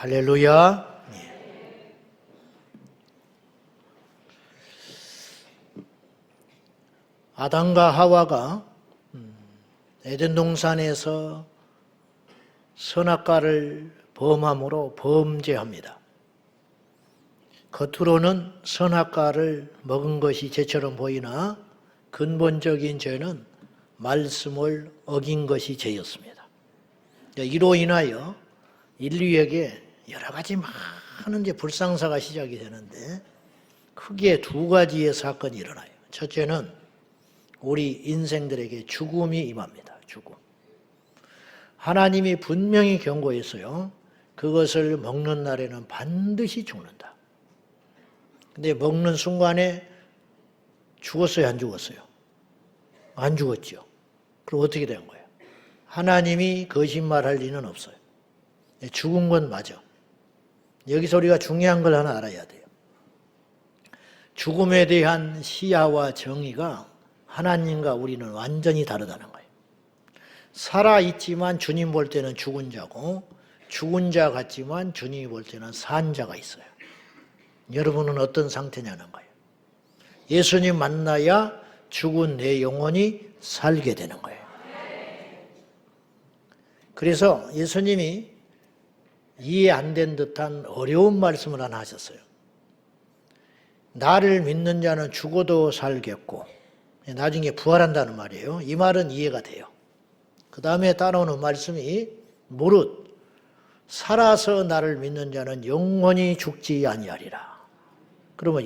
할렐루야. 아담과 하와가 에덴 동산에서 선악과를 범함으로 범죄합니다. 겉으로는 선악과를 먹은 것이 죄처럼 보이나 근본적인 죄는 말씀을 어긴 것이 죄였습니다. 이로 인하여 인류에게 여러 가지 많은 이제 불상사가 시작이 되는데 크게 두 가지의 사건이 일어나요. 첫째는 우리 인생들에게 죽음이 임합니다. 죽음. 하나님이 분명히 경고했어요. 그것을 먹는 날에는 반드시 죽는다. 근데 먹는 순간에 죽었어요, 안 죽었어요? 안 죽었죠. 그럼 어떻게 된 거예요? 하나님이 거짓말할 리는 없어요. 죽은 건 맞아. 여기서 우리가 중요한 걸 하나 알아야 돼요. 죽음에 대한 시야와 정의가 하나님과 우리는 완전히 다르다는 거예요. 살아있지만 주님 볼 때는 죽은 자고 죽은 자 같지만 주님이 볼 때는 산 자가 있어요. 여러분은 어떤 상태냐는 거예요. 예수님 만나야 죽은 내 영혼이 살게 되는 거예요. 그래서 예수님이 이해 안 된 듯한 어려운 말씀을 하나 하셨어요. 나를 믿는 자는 죽어도 살겠고 나중에 부활한다는 말이에요. 이 말은 이해가 돼요. 그 다음에 따라오는 말씀이 무릇 살아서 나를 믿는 자는 영원히 죽지 아니하리라. 그러면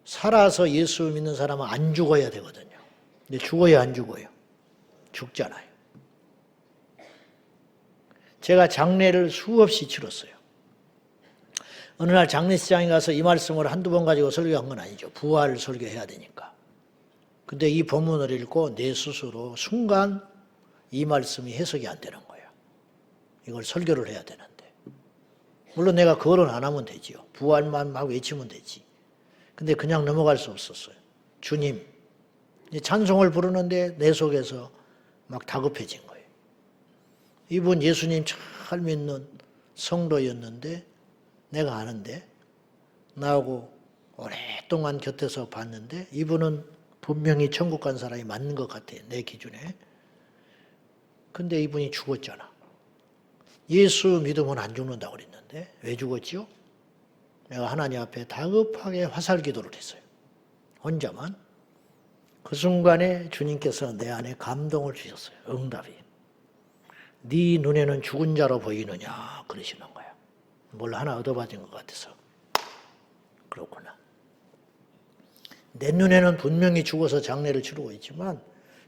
살아서 예수 믿는 사람은 안 죽어야 되거든요. 근데 죽어야 안 죽어요? 죽잖아요. 제가 장례를 수없이 치렀어요. 어느 날 장례식장에 가서 이 말씀을 한두 번 가지고 설교한 건 아니죠. 부활 설교해야 되니까. 근데 이 본문을 읽고 내 스스로 순간 이 말씀이 해석이 안 되는 거예요. 이걸 설교를 해야 되는데. 물론 내가 거론 안 하면 되지요. 부활만 막 외치면 되지. 근데 그냥 넘어갈 수 없었어요. 주님, 찬송을 부르는데 내 속에서 막 다급해진 거예요. 이분 예수님 잘 믿는 성도였는데 내가 아는데 나하고 오랫동안 곁에서 봤는데 이분은 분명히 천국 간 사람이 맞는 것 같아, 내 기준에. 근데 이분이 죽었잖아. 예수 믿으면 안 죽는다고 그랬는데 왜 죽었지요? 내가 하나님 앞에 다급하게 화살 기도를 했어요. 혼자만. 그 순간에 주님께서 내 안에 감동을 주셨어요. 응답이. 네 눈에는 죽은 자로 보이느냐 그러시는 거야. 뭘 하나 얻어받은 것 같아서. 그렇구나. 내 눈에는 분명히 죽어서 장례를 치르고 있지만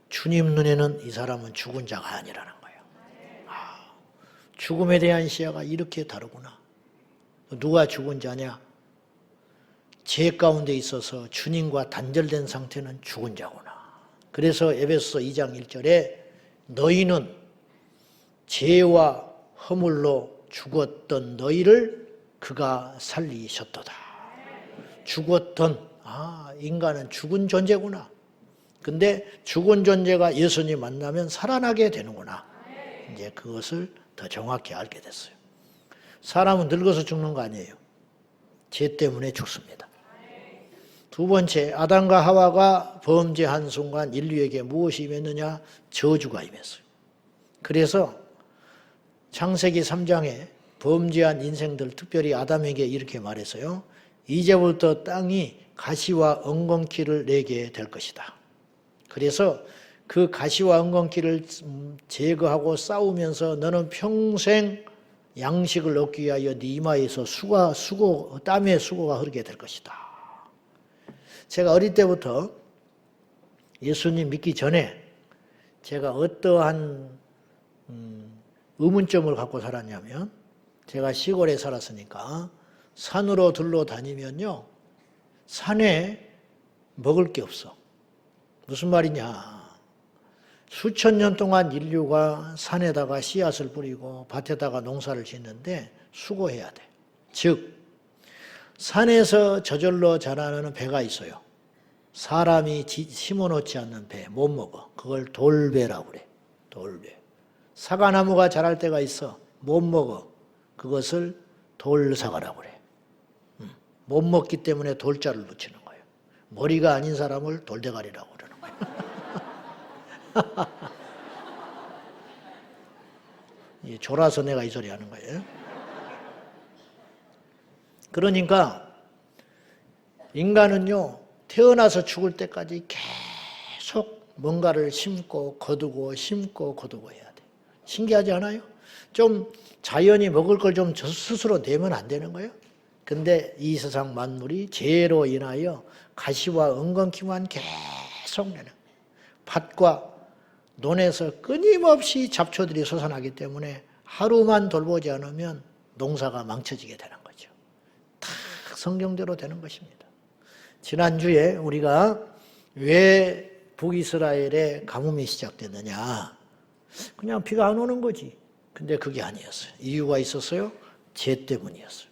주님 눈에는 이 사람은 죽은 자가 아니라는 거예요. 죽음에 대한 시야가 이렇게 다르구나. 누가 죽은 자냐? 죄 가운데 있어서 주님과 단절된 상태는 죽은 자구나. 그래서 에베소서 2장 1절에 너희는 죄와 허물로 죽었던 너희를 그가 살리셨도다. 죽었던, 인간은 죽은 존재구나. 근데 죽은 존재가 예수님 만나면 살아나게 되는구나. 이제 그것을 더 정확히 알게 됐어요. 사람은 늙어서 죽는 거 아니에요. 죄 때문에 죽습니다. 두 번째, 아담과 하와가 범죄한 순간 인류에게 무엇이 임했느냐? 저주가 임했어요. 그래서 창세기 3장에 범죄한 인생들, 특별히 아담에게 이렇게 말했어요. 이제부터 땅이 가시와 엉겅퀴를 내게 될 것이다. 그래서 그 가시와 엉겅퀴를 제거하고 싸우면서 너는 평생 양식을 얻기 위하여 네 이마에서 땀의 수고가 흐르게 될 것이다. 제가 어릴 때부터 예수님 믿기 전에 제가 어떠한 의문점을 갖고 살았냐면 제가 시골에 살았으니까 산으로 둘러다니면요. 산에 먹을 게 없어. 무슨 말이냐. 수천 년 동안 인류가 산에다가 씨앗을 뿌리고 밭에다가 농사를 짓는데 수고해야 돼. 즉 산에서 저절로 자라나는 배가 있어요. 사람이 심어놓지 않는 배, 못 먹어. 그걸 돌배라고 그래. 돌배. 사과나무가 자랄 때가 있어. 못 먹어. 그것을 돌사과라고 그래. 못 먹기 때문에 돌자를 붙이는 거예요. 머리가 아닌 사람을 돌대가리라고 그러는 거예요. 졸아서 내가 이 소리 하는 거예요. 그러니까 인간은요, 태어나서 죽을 때까지 계속 뭔가를 심고 거두고 심고 거두고 해야 돼. 신기하지 않아요? 좀 자연이 먹을 걸 좀 스스로 내면 안 되는 거예요? 근데 이 세상 만물이 죄로 인하여 가시와 은건키만 계속 내는 거예요. 밭과 논에서 끊임없이 잡초들이 솟아나기 때문에 하루만 돌보지 않으면 농사가 망쳐지게 되는 거죠. 다 성경대로 되는 것입니다. 지난주에 우리가 왜 북이스라엘에 가뭄이 시작됐느냐. 그냥 비가 안 오는 거지. 근데 그게 아니었어요. 이유가 있었어요. 죄 때문이었어요.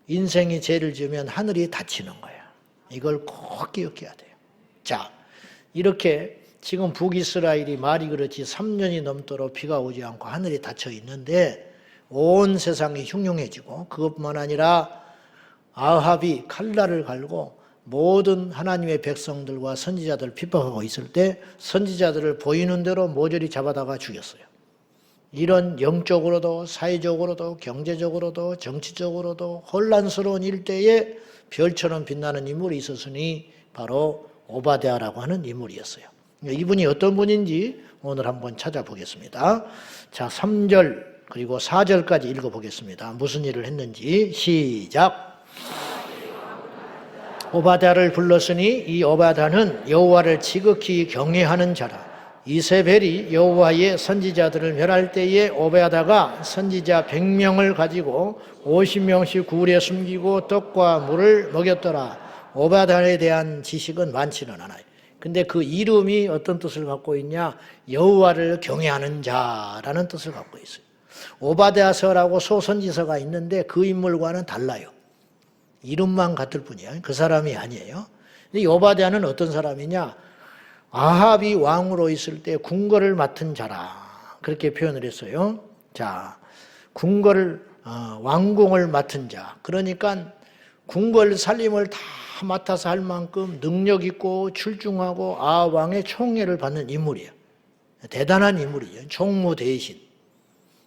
인생이 죄를 지으면 하늘이 닫히는 거야. 이걸 꼭 기억해야 돼요. 자, 이렇게 지금 북이스라엘이 말이 그렇지 3년이 넘도록 비가 오지 않고 하늘이 닫혀 있는데 온 세상이 흉흉해지고 그것뿐만 아니라 아합이 칼날을 갈고 모든 하나님의 백성들과 선지자들을 핍박하고 있을 때 선지자들을 보이는 대로 모조리 잡아다가 죽였어요. 이런 영적으로도 사회적으로도 경제적으로도 정치적으로도 혼란스러운 일대에 별처럼 빛나는 인물이 있었으니 바로 오바댜라고 하는 인물이었어요. 이분이 어떤 분인지 오늘 한번 찾아보겠습니다. 자, 3절 그리고 4절까지 읽어보겠습니다. 무슨 일을 했는지 시작. 오바댜를 불렀으니 이 오바댜는 여호와를 지극히 경외하는 자라. 이세벨이 여호와의 선지자들을 멸할 때에 오바댜가 선지자 100명을 가지고 50명씩 굴에 숨기고 떡과 물을 먹였더라. 오바댜에 대한 지식은 많지는 않아요. 근데 그 이름이 어떤 뜻을 갖고 있냐? 여호와를 경외하는 자라는 뜻을 갖고 있어요. 오바댜서라고 소선지서가 있는데 그 인물과는 달라요. 이름만 같을 뿐이에요. 그 사람이 아니에요. 근데 오바댜는 어떤 사람이냐? 아합이 왕으로 있을 때 궁궐을 맡은 자라. 그렇게 표현을 했어요. 자, 왕궁을 맡은 자. 그러니까 궁궐 살림을 다 맡아서 할 만큼 능력 있고 출중하고 아합 왕의 총애를 받는 인물이에요. 대단한 인물이에요. 총무 대신.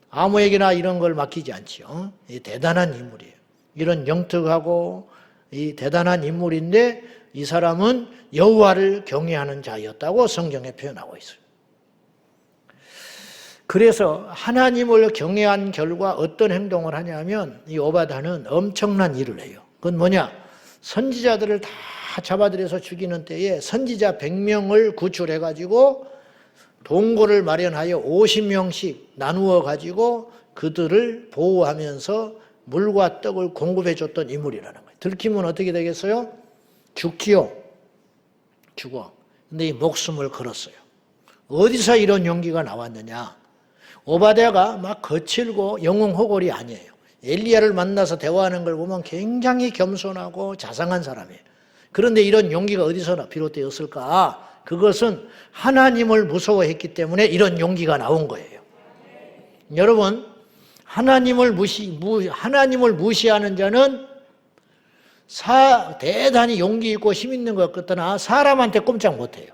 아무에게나 이런 걸 맡기지 않지요. 대단한 인물이에요. 이런 영특하고 이 대단한 인물인데 이 사람은 여호와를 경외하는 자였다고 성경에 표현하고 있어요. 그래서 하나님을 경외한 결과 어떤 행동을 하냐면 이 오바댜는 엄청난 일을 해요. 그건 뭐냐? 선지자들을 다 잡아들여서 죽이는 때에 선지자 100명을 구출해가지고 동굴을 마련하여 50명씩 나누어 가지고 그들을 보호하면서 물과 떡을 공급해 줬던 인물이라는 거예요. 들키면 어떻게 되겠어요? 죽지요. 죽어. 근데 이 목숨을 걸었어요. 어디서 이런 용기가 나왔느냐? 오바댜가 막 거칠고 영웅호골이 아니에요. 엘리야를 만나서 대화하는 걸 보면 굉장히 겸손하고 자상한 사람이에요. 그런데 이런 용기가 어디서 비롯되었을까? 그것은 하나님을 무서워했기 때문에 이런 용기가 나온 거예요. 여러분, 하나님을 무시하는 자는 대단히 용기 있고 힘 있는 것 같으나 사람한테 꼼짝 못해요.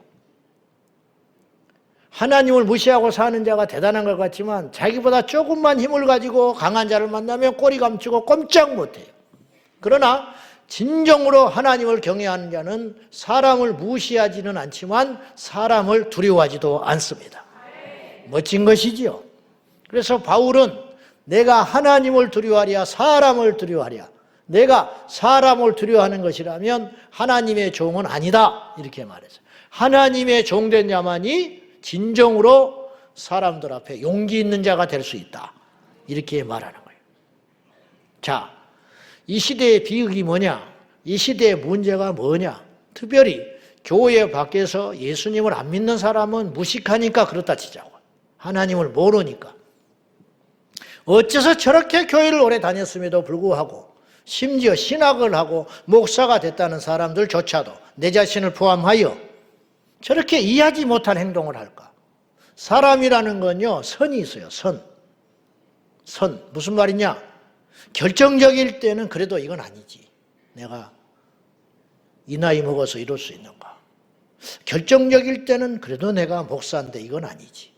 하나님을 무시하고 사는 자가 대단한 것 같지만 자기보다 조금만 힘을 가지고 강한 자를 만나면 꼬리 감추고 꼼짝 못해요. 그러나 진정으로 하나님을 경외하는 자는 사람을 무시하지는 않지만 사람을 두려워하지도 않습니다. 멋진 것이지요. 그래서 바울은 내가 하나님을 두려워하랴 사람을 두려워하랴. 내가 사람을 두려워하는 것이라면 하나님의 종은 아니다. 이렇게 말했어요. 하나님의 종된 자만이 진정으로 사람들 앞에 용기 있는 자가 될 수 있다. 이렇게 말하는 거예요. 자, 이 시대의 비극이 뭐냐? 이 시대의 문제가 뭐냐? 특별히 교회 밖에서 예수님을 안 믿는 사람은 무식하니까 그렇다 치자고. 하나님을 모르니까. 어째서 저렇게 교회를 오래 다녔음에도 불구하고 심지어 신학을 하고 목사가 됐다는 사람들조차도 내 자신을 포함하여 저렇게 이해하지 못한 행동을 할까? 사람이라는 건요, 선이 있어요, 선. 무슨 말이냐? 결정적일 때는 그래도 이건 아니지. 내가 이 나이 먹어서 이럴 수 있는가. 결정적일 때는 그래도 내가 목사인데 이건 아니지.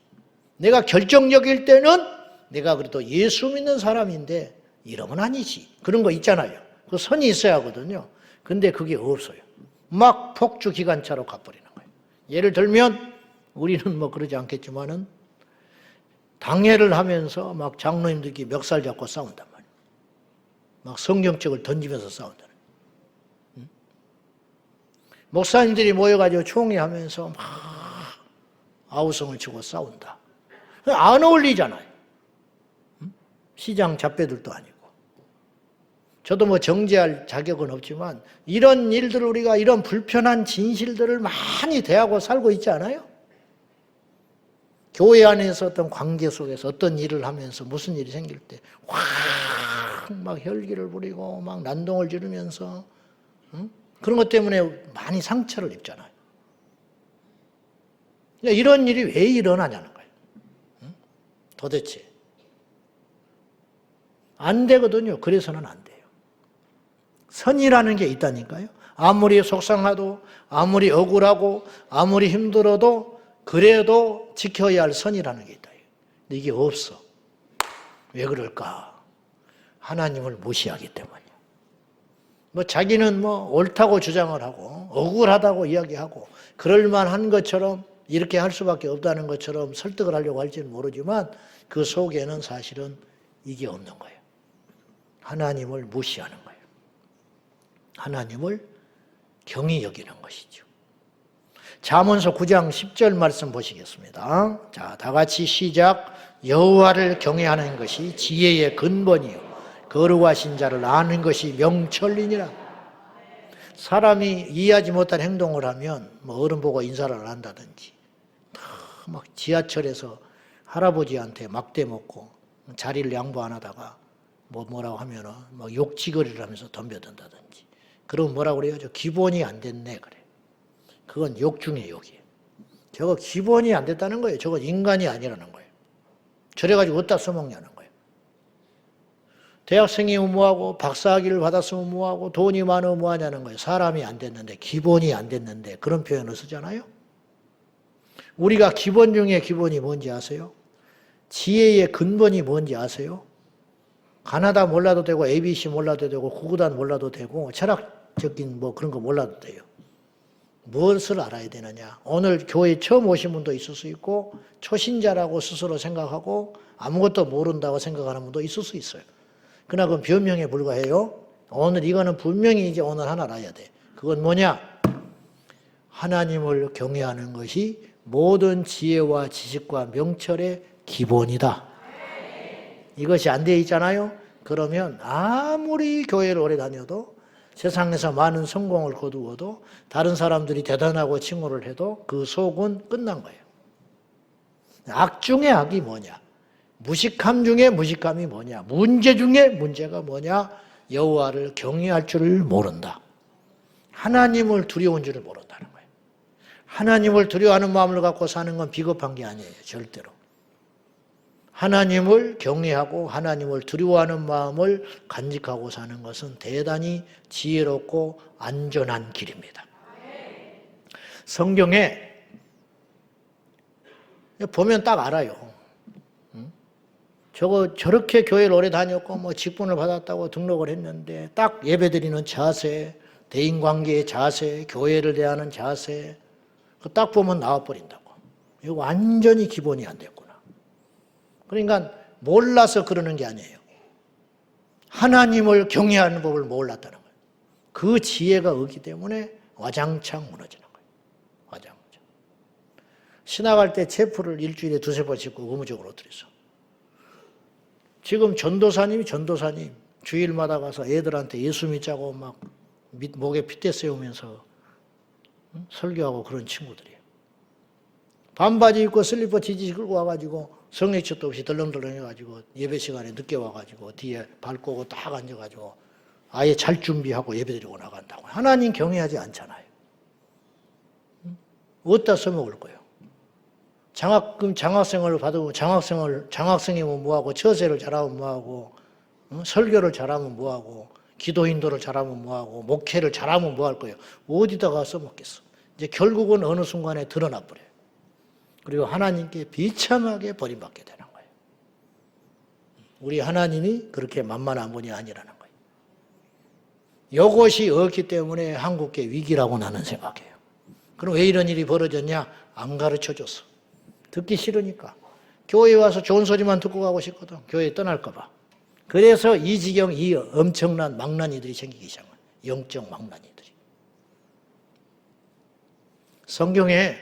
내가 결정적일 때는 내가 그래도 예수 믿는 사람인데 이러면 아니지. 그런 거 있잖아요. 그 선이 있어야 하거든요. 근데 그게 없어요. 막 폭주 기관차로 가버리는 거예요. 예를 들면 우리는 뭐 그러지 않겠지만은 당회를 하면서 막 장로님들끼리 멱살 잡고 싸운단 말이에요. 막 성경책을 던지면서 싸운다는 거예요. 목사님들이 모여가지고 총회하면서 막 아우성을 치고 싸운다. 안 어울리잖아요. 시장 잡배들도 아니고. 저도 뭐 정죄할 자격은 없지만 이런 일들을 우리가 이런 불편한 진실들을 많이 대하고 살고 있지 않아요? 교회 안에서 어떤 관계 속에서 어떤 일을 하면서 무슨 일이 생길 때 확 막 혈기를 부리고 막 난동을 지르면서 그런 것 때문에 많이 상처를 입잖아요. 이런 일이 왜 일어나냐는 거예요. 도대체. 안 되거든요. 그래서는 안 돼요. 선이라는 게 있다니까요. 아무리 속상하도 아무리 억울하고 아무리 힘들어도 그래도 지켜야 할 선이라는 게 있다. 근데 이게 없어. 왜 그럴까? 하나님을 무시하기 때문이야. 뭐 자기는 뭐 옳다고 주장을 하고 억울하다고 이야기하고 그럴만한 것처럼 이렇게 할 수밖에 없다는 것처럼 설득을 하려고 할지는 모르지만 그 속에는 사실은 이게 없는 거예요. 하나님을 무시하는 거예요. 하나님을 경히 여기는 것이죠. 잠언서 9장 10절 말씀 보시겠습니다. 자, 다 같이 시작. 여호와를 경외하는 것이 지혜의 근본이요 거룩하신 자를 아는 것이 명철이니라. 사람이 이해하지 못한 행동을 하면 뭐 어른 보고 인사를 안 한다든지 막 지하철에서 할아버지한테 막대 먹고 자리를 양보 안 하다가 뭐라고 하면은 막 욕지거리를 하면서 덤벼든다든지 그럼 뭐라고 그래요? 저 기본이 안 됐네 그래. 그건 욕 중에 욕이에요. 저거 기본이 안 됐다는 거예요. 저거 인간이 아니라는 거예요. 저래가지고 어디다 써먹냐는 거예요. 대학생이면 뭐하고 박사학위를 받았으면 뭐하고 돈이 많으면 뭐하냐는 거예요. 사람이 안 됐는데 기본이 안 됐는데 그런 표현을 쓰잖아요. 우리가 기본 중에 기본이 뭔지 아세요? 지혜의 근본이 뭔지 아세요? 가나다 몰라도 되고 ABC 몰라도 되고 구구단 몰라도 되고 철학적인 뭐 그런 거 몰라도 돼요. 무엇을 알아야 되느냐? 오늘 교회 처음 오신 분도 있을 수 있고 초신자라고 스스로 생각하고 아무것도 모른다고 생각하는 분도 있을 수 있어요. 그러나 그건 변명에 불과해요. 오늘 이거는 분명히 이제 오늘 하나 알아야 돼. 그건 뭐냐? 하나님을 경외하는 것이 모든 지혜와 지식과 명철의 기본이다. 이것이 안 돼 있잖아요. 그러면 아무리 교회를 오래 다녀도 세상에서 많은 성공을 거두어도 다른 사람들이 대단하고 칭호를 해도 그 속은 끝난 거예요. 악 중에 악이 뭐냐? 무식함 중에 무식함이 뭐냐? 문제 중에 문제가 뭐냐? 여호와를 경외할 줄을 모른다. 하나님을 두려운 줄을 모른다는 거예요. 하나님을 두려워하는 마음을 갖고 사는 건 비겁한 게 아니에요. 절대로. 하나님을 경외하고 하나님을 두려워하는 마음을 간직하고 사는 것은 대단히 지혜롭고 안전한 길입니다. 성경에 보면 딱 알아요. 저렇게 교회를 오래 다녔고 뭐 직분을 받았다고 등록을 했는데 딱 예배드리는 자세, 대인관계의 자세, 교회를 대하는 자세 딱 보면 나와버린다고. 이거 완전히 기본이 안 됐구나. 그러니까 몰라서 그러는 게 아니에요. 하나님을 경외하는 법을 몰랐다는 거예요. 그 지혜가 없기 때문에 와장창 무너지는 거예요. 와장창. 신학할 때 체프를 일주일에 2-3번 씻고 의무적으로 들였어. 지금 전도사님 주일마다 가서 애들한테 예수 믿자고 막 목에 핏대 세우면서 설교하고 그런 친구들이에요. 반바지 입고 슬리퍼 지지직 끌고 와가지고 성례책도 없이 덜렁덜렁 해가지고 예배 시간에 늦게 와가지고 뒤에 발 꼬고 딱 앉아가지고 아예 잘 준비하고 예배드리고 나간다고. 하나님 경외하지 않잖아요. 어디다 써먹을 거예요? 장학생을 받으고 장학생이면 뭐하고 처세를 잘하면 뭐하고 설교를 잘하면 뭐하고, 기도 인도를 잘하면 뭐하고, 목회를 잘하면 뭐할 거예요. 어디다가 써먹겠어. 이제 결국은 어느 순간에 드러나 버려요. 그리고 하나님께 비참하게 버림받게 되는 거예요. 우리 하나님이 그렇게 만만한 분이 아니라는 거예요. 이것이 없기 때문에 한국의 위기라고 나는 생각해요. 그럼 왜 이런 일이 벌어졌냐? 안 가르쳐줬어. 듣기 싫으니까. 교회에 와서 좋은 소리만 듣고 가고 싶거든. 교회 떠날까 봐. 그래서 이 지경, 이 엄청난 망나니들이 생기기 시작한 거예요. 영적 망나니들이. 성경에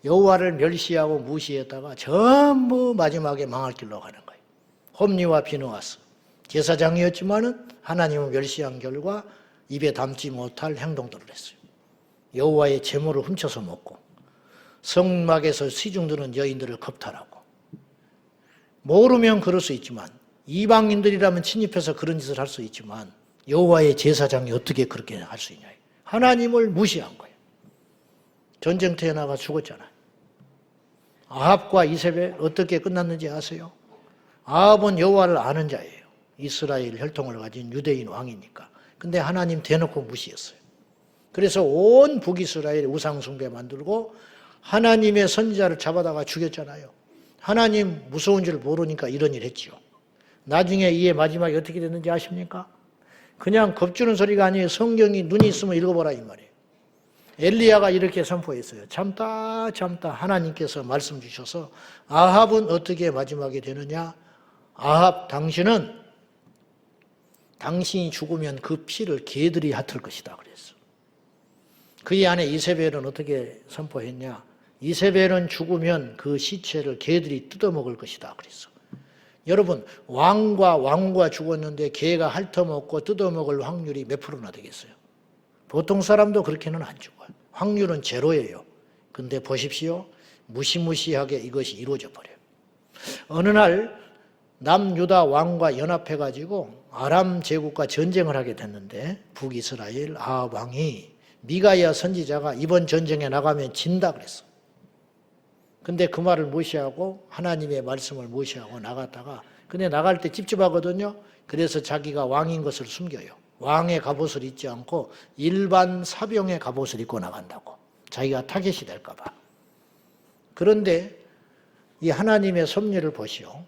여호와를 멸시하고 무시했다가 전부 마지막에 망할 길로 가는 거예요. 홈리와 비느하스. 제사장이었지만은 하나님을 멸시한 결과 입에 담지 못할 행동들을 했어요. 여호와의 제물을 훔쳐서 먹고 성막에서 시중드는 여인들을 겁탈하고 모르면 그럴 수 있지만 이방인들이라면 침입해서 그런 짓을 할 수 있지만 여호와의 제사장이 어떻게 그렇게 할 수 있냐. 하나님을 무시한 거예요. 전쟁터에 나가 죽었잖아요. 아합과 이세벨 어떻게 끝났는지 아세요? 아합은 여호와를 아는 자예요. 이스라엘 혈통을 가진 유대인 왕이니까. 근데 하나님 대놓고 무시했어요. 그래서 온 북이스라엘 우상 숭배 만들고 하나님의 선지자를 잡아다가 죽였잖아요. 하나님 무서운 줄 모르니까 이런 일 했지요. 나중에 이의 마지막이 어떻게 됐는지 아십니까? 그냥 겁주는 소리가 아니에요. 성경이 눈이 있으면 읽어보라 이 말이에요. 엘리야가 이렇게 선포했어요. 참다 하나님께서 말씀 주셔서 아합은 어떻게 마지막에 되느냐? 아합 당신은 당신이 죽으면 그 피를 개들이 핥을 것이다 그랬어. 그의 아내 이세벨은 어떻게 선포했냐? 이세벨은 죽으면 그 시체를 개들이 뜯어먹을 것이다 그랬어. 여러분, 왕과 죽었는데 개가 핥아먹고 뜯어먹을 확률이 몇 프로나 되겠어요? 보통 사람도 그렇게는 안 죽어요. 확률은 제로예요. 근데 보십시오. 무시무시하게 이것이 이루어져 버려요. 어느 날 남유다 왕과 연합해가지고 아람 제국과 전쟁을 하게 됐는데 북이스라엘 아합 왕이 미가야 선지자가 이번 전쟁에 나가면 진다 그랬어. 근데 그 말을 무시하고 하나님의 말씀을 무시하고 나갔다가 근데 나갈 때 찝찝하거든요. 그래서 자기가 왕인 것을 숨겨요. 왕의 갑옷을 입지 않고 일반 사병의 갑옷을 입고 나간다고. 자기가 타겟이 될까 봐. 그런데 이 하나님의 섭리를 보시오.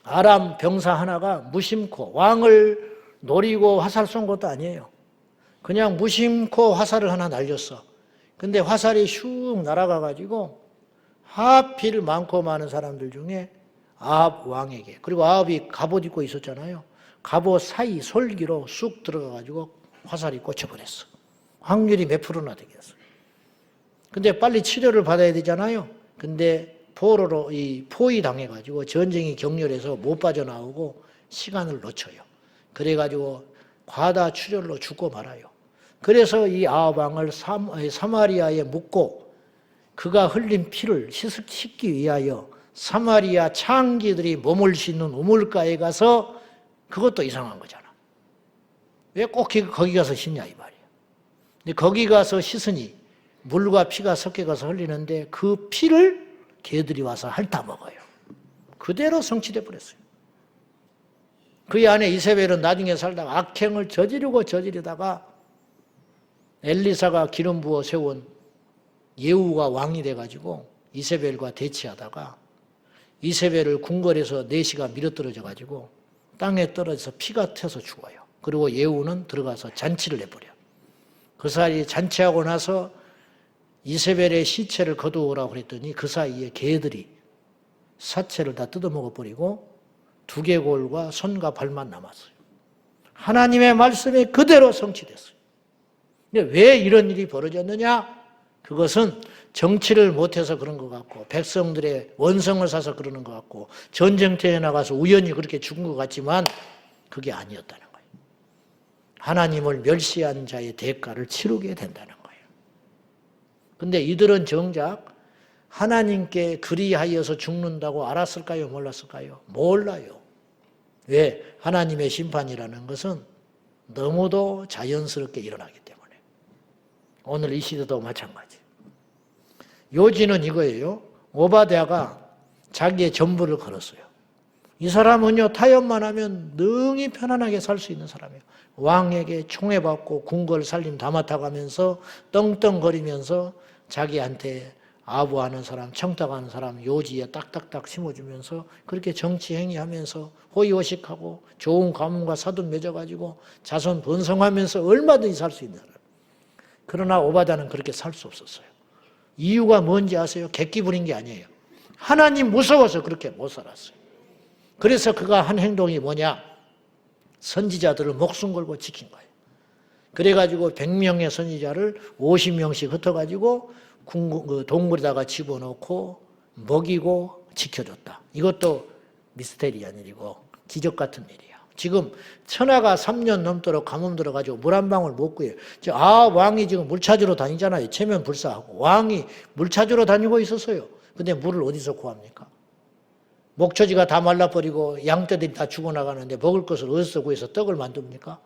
아람 병사 하나가 무심코 왕을 노리고 화살 쏜 것도 아니에요. 그냥 무심코 화살을 하나 날렸어. 근데 화살이 슉 날아가가지고 하필 많고 많은 사람들 중에 아합 왕에게, 그리고 아합이 갑옷 입고 있었잖아요. 갑옷 사이 솔기로 쑥 들어가가지고 화살이 꽂혀버렸어. 확률이 몇 프로나 되겠어. 근데 빨리 치료를 받아야 되잖아요. 근데 포로로 포위 당해가지고 전쟁이 격렬해서 못 빠져나오고 시간을 놓쳐요. 그래가지고 과다 출혈로 죽고 말아요. 그래서 이 아합 왕을 사마리아에 묻고 그가 흘린 피를 씻기 위하여 사마리아 창기들이 몸을 씻는 우물가에 가서, 그것도 이상한 거잖아. 왜 꼭 거기 가서 씻냐 이 말이야. 근데 거기 가서 씻으니 물과 피가 섞여 가서 흘리는데 그 피를 개들이 와서 핥아 먹어요. 그대로 성취돼 버렸어요. 그의 아내 이세벨은 나중에 살다가 악행을 저지르다가 엘리사가 기름 부어 세운 예후가 왕이 돼가지고 이세벨과 대치하다가 이세벨을 궁궐에서 4시가 밀어떨어져가지고 땅에 떨어져서 피가 튀어서 죽어요. 그리고 예후는 들어가서 잔치를 해버려. 그 사이에 잔치하고 나서 이세벨의 시체를 거두오라고 그랬더니 그 사이에 개들이 사체를 다 뜯어먹어버리고 두개골과 손과 발만 남았어요. 하나님의 말씀이 그대로 성취됐어요. 근데 왜 이런 일이 벌어졌느냐? 그것은 정치를 못해서 그런 것 같고 백성들의 원성을 사서 그러는 것 같고 전쟁터에 나가서 우연히 그렇게 죽은 것 같지만 그게 아니었다는 거예요. 하나님을 멸시한 자의 대가를 치르게 된다는 거예요. 근데 이들은 정작 하나님께 그리하여서 죽는다고 알았을까요? 몰랐을까요? 몰라요. 왜? 하나님의 심판이라는 것은 너무도 자연스럽게 일어나기 때문에. 오늘 이 시대도 마찬가지. 요지는 이거예요. 오바댜가 자기의 전부를 걸었어요. 이 사람은요, 타협만 하면 능히 편안하게 살 수 있는 사람이에요. 왕에게 총애받고 궁궐 살림 다 맡아가면서 떵떵거리면서 자기한테 아부하는 사람, 청탁하는 사람 요지에 딱딱딱 심어주면서 그렇게 정치 행위하면서 호의호식하고 좋은 가문과 사돈 맺어가지고 자손 번성하면서 얼마든지 살 수 있는 사람. 그러나 오바다는 그렇게 살 수 없었어요. 이유가 뭔지 아세요? 객기 부린 게 아니에요. 하나님 무서워서 그렇게 못 살았어요. 그래서 그가 한 행동이 뭐냐? 선지자들을 목숨 걸고 지킨 거예요. 그래가지고 100명의 선지자를 50명씩 흩어가지고 동굴에다가 집어넣고 먹이고 지켜줬다. 이것도 미스테리한 일이고 기적 같은 일이야. 지금 천하가 3년 넘도록 가뭄 들어가지고 물 한 방울 못 구해요. 왕이 지금 물 찾으러 다니잖아요. 체면 불사하고. 왕이 물 찾으러 다니고 있었어요. 근데 물을 어디서 구합니까? 목초지가 다 말라버리고 양떼들이 다 죽어나가는데 먹을 것을 어디서 구해서 떡을 만듭니까?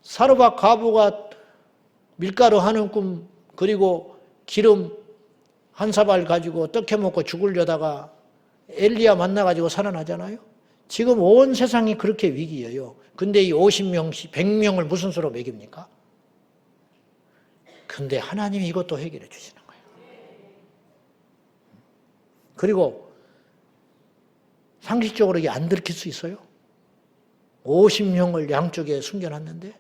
사르밧 과부가 밀가루 한 움큼 그리고 기름 한 사발 가지고 떡 해먹고 죽으려다가 엘리야 만나가지고 살아나잖아요. 지금 온 세상이 그렇게 위기예요. 근데 이 50명씩 100명을 무슨 수로 먹입니까? 근데 하나님이 이것도 해결해 주시는 거예요. 그리고 상식적으로 이게 안 들킬 수 있어요? 50명을 양쪽에 숨겨놨는데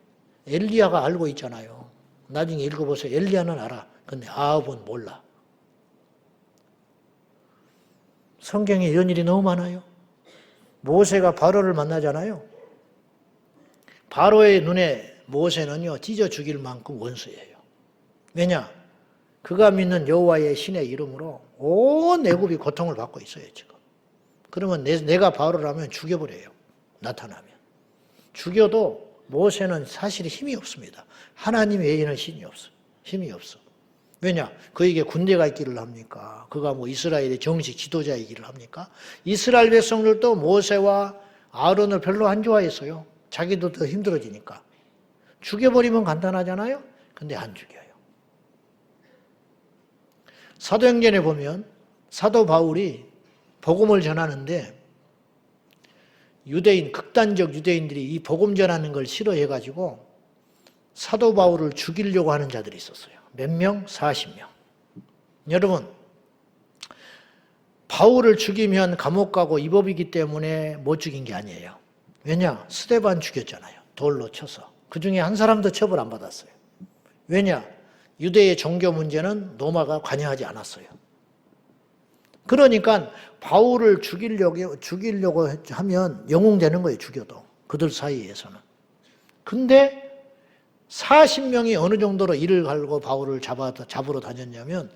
엘리야가 알고 있잖아요. 나중에 읽어보세요. 엘리야는 알아. 근데 아합은 몰라. 성경에 이런 일이 너무 많아요. 모세가 바로를 만나잖아요. 바로의 눈에 모세는요, 찢어 죽일 만큼 원수예요. 왜냐? 그가 믿는 여호와의 신의 이름으로 온 애굽이 고통을 받고 있어요, 지금. 그러면 내가 바로라면 죽여버려요. 나타나면. 죽여도 모세는 사실 힘이 없습니다. 하나님 외에는 신이 없어. 힘이 없어. 왜냐? 그에게 군대가 있기를 합니까? 그가 뭐 이스라엘의 정식 지도자이기를 합니까? 이스라엘 백성들도 모세와 아론을 별로 안 좋아했어요. 자기도 더 힘들어지니까. 죽여버리면 간단하잖아요? 근데 안 죽여요. 사도행전에 보면 사도 바울이 복음을 전하는데 극단적 유대인들이 이 복음 전하는 걸 싫어해가지고 사도 바울을 죽이려고 하는 자들이 있었어요. 몇 명? 40명. 여러분, 바울을 죽이면 감옥 가고 이 법이기 때문에 못 죽인 게 아니에요. 왜냐? 스데반 죽였잖아요. 돌로 쳐서. 그 중에 한 사람도 처벌 안 받았어요. 왜냐? 유대의 종교 문제는 로마가 관여하지 않았어요. 그러니까 바울을 죽이려고 하면 영웅되는 거예요, 죽여도. 그들 사이에서는. 근데 40명이 어느 정도로 이를 갈고 바울을 잡으러 다녔냐면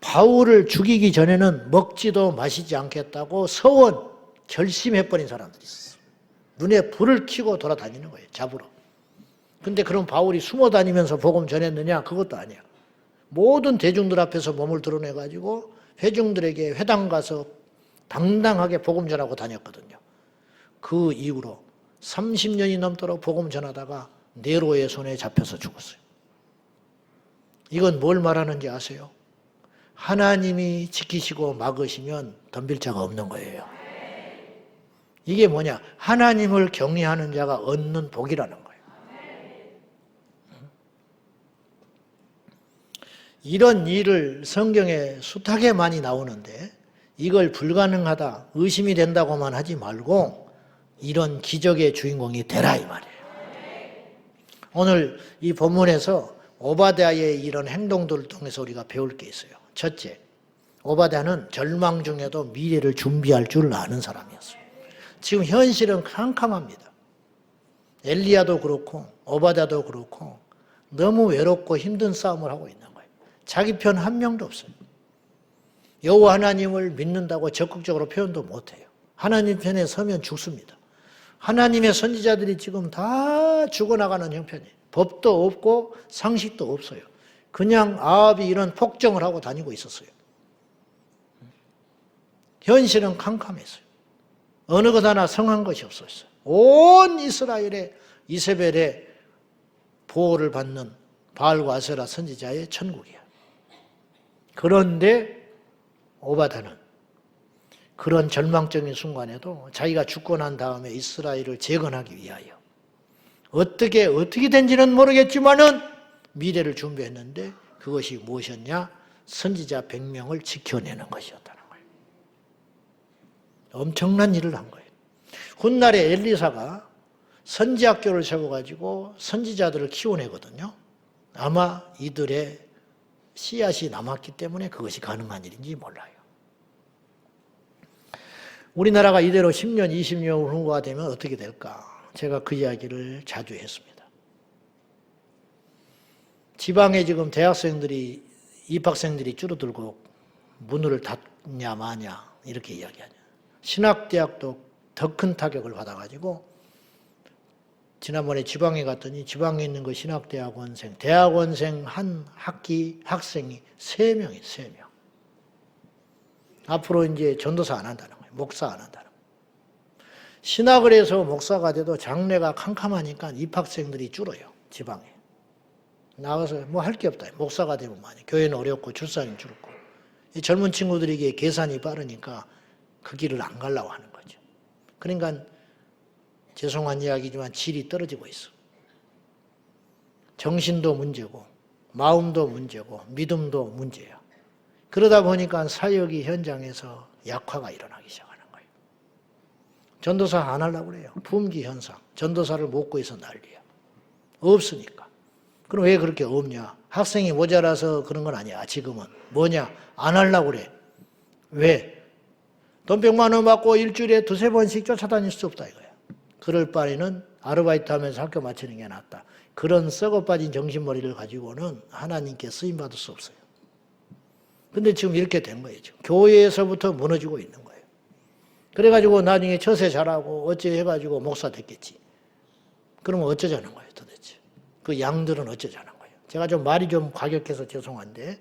바울을 죽이기 전에는 먹지도 마시지 않겠다고 서원 결심해버린 사람들이 있어요. 눈에 불을 켜고 돌아다니는 거예요, 잡으러. 근데 그럼 바울이 숨어 다니면서 복음 전했느냐? 그것도 아니야. 모든 대중들 앞에서 몸을 드러내가지고 회중들에게 회당 가서 당당하게 복음 전하고 다녔거든요. 그 이후로 30년이 넘도록 복음 전하다가 네로의 손에 잡혀서 죽었어요. 이건 뭘 말하는지 아세요? 하나님이 지키시고 막으시면 덤빌 자가 없는 거예요. 이게 뭐냐? 하나님을 경외하는 자가 얻는 복이라는 거예요. 이런 일을 성경에 숱하게 많이 나오는데 이걸 불가능하다, 의심이 된다고만 하지 말고 이런 기적의 주인공이 되라 이 말이에요. 오늘 이 본문에서 오바댜의 이런 행동들을 통해서 우리가 배울 게 있어요. 첫째, 오바댜는 절망 중에도 미래를 준비할 줄 아는 사람이었어요. 지금 현실은 캄캄합니다. 엘리야도 그렇고 오바댜도 그렇고 너무 외롭고 힘든 싸움을 하고 있는 거예요. 자기 편 한 명도 없어요. 여호와 하나님을 믿는다고 적극적으로 표현도 못해요. 하나님 편에 서면 죽습니다. 하나님의 선지자들이 지금 다 죽어나가는 형편이에요. 법도 없고 상식도 없어요. 그냥 아합이 이런 폭정을 하고 다니고 있었어요. 현실은 캄캄했어요. 어느 것 하나 성한 것이 없었어요. 온 이스라엘의 이세벨의 보호를 받는 바알과 아세라 선지자의 천국이야. 그런데 오바댜는 그런 절망적인 순간에도 자기가 죽고 난 다음에 이스라엘을 재건하기 위하여 어떻게 된지는 모르겠지만은 미래를 준비했는데 그것이 무엇이었냐? 선지자 100명을 지켜내는 것이었다는 거예요. 엄청난 일을 한 거예요. 훗날에 엘리사가 선지학교를 세워가지고 선지자들을 키워내거든요. 아마 이들의 씨앗이 남았기 때문에 그것이 가능한 일인지 몰라요. 우리나라가 이대로 10년, 20년 후가 되면 어떻게 될까? 제가 그 이야기를 자주 했습니다. 지방에 지금 대학생들이, 입학생들이 줄어들고 문을 닫냐 마냐 이렇게 이야기하냐. 신학대학도 더 큰 타격을 받아가지고 지난번에 지방에 갔더니 지방에 있는 그 신학대학원생, 대학원생 한 학기 학생이 3명이 3명. 앞으로 이제 전도사 안 한다는 거예요. 목사 안 한다는 거예요. 신학을 해서 목사가 돼도 장래가 캄캄하니까 입학생들이 줄어요. 지방에. 나가서 뭐 할 게 없다. 목사가 되면 많이. 교회는 어렵고 출산이 줄고. 이 젊은 친구들에게 계산이 빠르니까 그 길을 안 가려고 하는 거죠. 그러니까 죄송한 이야기지만 질이 떨어지고 있어. 정신도 문제고 마음도 문제고 믿음도 문제야. 그러다 보니까 사역이 현장에서 약화가 일어나기 시작하는 거예요. 전도사 안 하려고 그래요. 품귀 현상. 전도사를 못 구해서 난리야. 없으니까. 그럼 왜 그렇게 없냐? 학생이 모자라서 그런 건 아니야. 지금은. 뭐냐? 안 하려고 그래. 왜? 돈 100만 원 받고 일주일에 2-3번씩 쫓아다닐 수 없다 이거야. 그럴 바에는 아르바이트 하면서 학교 마치는 게 낫다. 그런 썩어 빠진 정신머리를 가지고는 하나님께 쓰임받을 수 없어요. 근데 지금 이렇게 된 거예요. 지금 교회에서부터 무너지고 있는 거예요. 그래가지고 나중에 처세 잘하고 어째 해가지고 목사 됐겠지. 그러면 어쩌자는 거예요 도대체. 그 양들은 어쩌자는 거예요. 제가 좀 말이 좀 과격해서 죄송한데